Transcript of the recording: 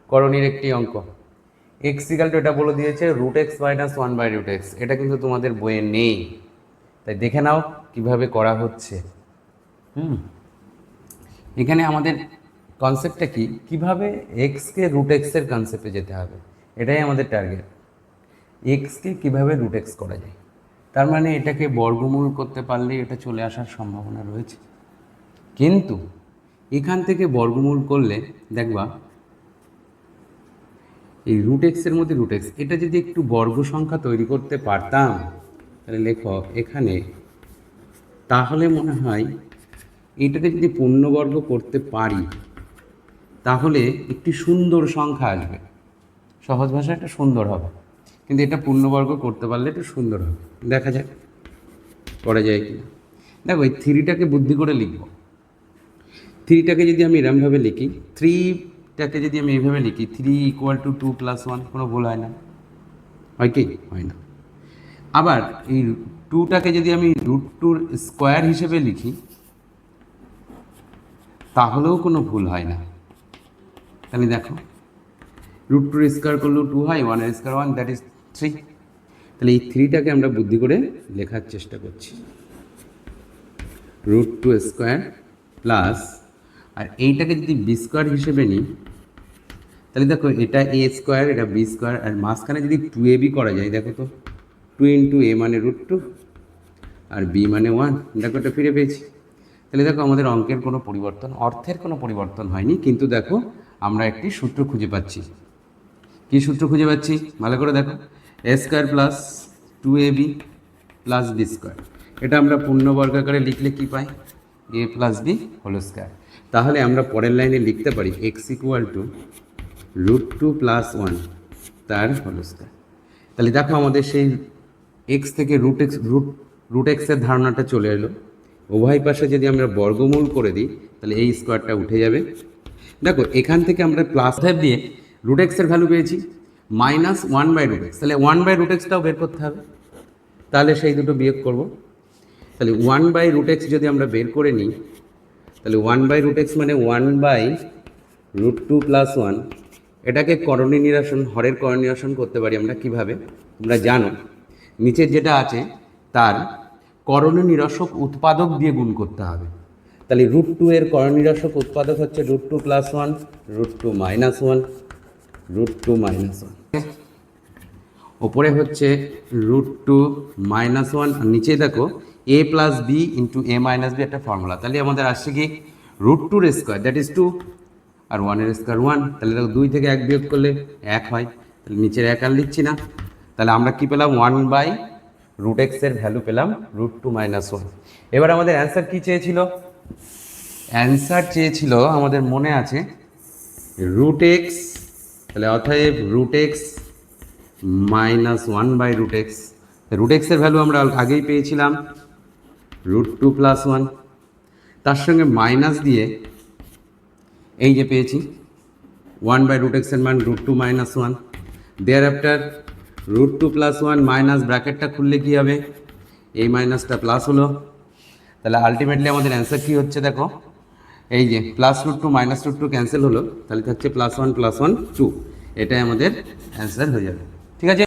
করণীর একটি অঙ্ক। X equal to এটা বলে দিয়েছে root x minus one by root x, এটা কিন্তু তোমাদের বইয়ে নেই, তাই দেখে নাও কিভাবে করা হচ্ছে। এখানে আমাদের কনসেপ্টটা কি, কিভাবে এক্সকে রুট এক্সের কনসেপ্টে যেতে হবে, এটাই আমাদের টার্গেট। এক্সকে কিভাবে রুট এক্স করা যায়, তার মানে এটাকে বর্গমূল করতে পারলে এটা চলে আসার সম্ভাবনা রয়েছে। কিন্তু এখান থেকে বর্গমূল করলে দেখবা এই রুট এক্সের মধ্যে রুট এক্স, এটা যদি একটু বর্গ সংখ্যা তৈরি করতে পারতাম, তাহলে লেখো এখানে, তাহলে মনে হয় এটাকে যদি পূর্ণবর্গ করতে পারি তাহলে একটি সুন্দর সংখ্যা আসবে, সহজ ভাষায় একটা সুন্দর হবে। কিন্তু এটা পূর্ণবর্গ করতে পারলে একটু সুন্দর হবে, দেখা যাক করা যায় কি। দেখো এই থ্রিটাকে বুদ্ধি করে লিখব। থ্রিটাকে যদি আমি এরমভাবে লিখি, থ্রিটাকে যদি আমি এইভাবে লিখি, 3 = 2 + 1, কোনো ভুল হয় না, হয় কি? হয় না। আবার এই 2টাকে যদি আমি √2 স্কোয়ার হিসেবে লিখি তাহলেও কোনো ভুল হয় না। তাহলে দেখো √2 স্কোয়ার করলেও 2 হয়, 1 স্কোয়ার 1, দ্যাট ইজ 3। তাহলে এই 3টাকে আমরা বুদ্ধি করে লেখার চেষ্টা করছি, √2 স্কোয়ার প্লাস, আর এইটাকে যদি বি স্কোয়ার হিসেবে নিই তাহলে দেখো এটা এ স্কোয়ার, এটা বি স্কোয়ার, আর মাঝখানে যদি 2ab করা যায়, দেখো তো 2 × a মানে √2 আর b মানে 1, দেখো এটা ফিরে পেয়েছি। তাহলে দেখো আমাদের অঙ্কের কোনো পরিবর্তন, অর্থের কোনো পরিবর্তন হয়নি, কিন্তু দেখো আমরা একটি সূত্র খুঁজে পাচ্ছি। কী সূত্র খুঁজে পাচ্ছি ভালো করে দেখো, a square plus 2ab plus B square, এটা আমরা পূর্ণবর্গাকারে লিখলে কি পাই, a plus B whole square. তাহলে আমরা পরের লাইনে লিখতে পারি x = √2 + 1 তার হোল স্কোয়ার। তাহলে দেখো আমাদের সেই এক্স থেকে রুট এক্সের ধারণাটা চলে এলো। উভয় পাশে যদি আমরা বর্গমূল করে দিই তাহলে এই স্কোয়ারটা উঠে যাবে। দেখো এখান থেকে আমরা প্লাস দিয়ে রুট এক্সের ভ্যালু পেয়েছি -1/√x, তাহলে 1/√xটাও বের করতে হবে, তাহলে সেই দুটো বিয়োগ করব। তাহলে 1/√x যদি আমরা বের করে নিই তাহলে 1/√x মানে 1/√2 + 1, এটাকে করণী নিরসন, হরের করণী নিরসন করতে পারি আমরা কিভাবে, তোমরা জানো নিচের যেটা আছে তার করণী নিরসক উৎপাদক দিয়ে গুণ করতে হবে। তাহলে √2 এর করণী নিরসক উৎপাদক হচ্ছে √2 + 1, √2 - 1, √2 - 1, ওপরে হচ্ছে √2 - 1, আর নিচে দেখো a + b × a - b একটা ফর্মুলা। তাহলে আমাদের আসছে কি √2 এর স্কোয়ার, দ্যাট ইজ 2, আর 1 এর স্কোয়ার 1, তাহলে দেখো 2 থেকে 1 বিয়োগ করলে 1 হয়, তাহলে নিচের 1 আর লিখছি না। তাহলে আমরা কি পেলাম, 1/√x এর ভ্যালু পেলাম √2 - 1। এবার আমাদের অ্যান্সার কি চেয়েছিল, অ্যান্সার চেয়েছিল আমাদের মনে আছে √x, তাহলে অতএব √x - 1/√x, √x এর ভ্যালু আমরা আগেই পেয়েছিলাম √2 + 1, তার সঙ্গে মাইনাস দিয়ে এই যে পেয়েছি 1/√x এর মান √2 - 1, দেয়ার আফটার √2 + 1 মাইনাস ব্র্যাকেটটা খুললে কী হবে, এই মাইনাসটা প্লাস হলো। তাহলে আলটিমেটলি আমাদের অ্যান্সার কী হচ্ছে দেখো, এই যে +√2 -√2 ক্যান্সেল হলো, তাহলে হচ্ছে +1 + 1 2, এটাই আমাদের অ্যান্সার হয়ে যাবে। ঠিক আছে।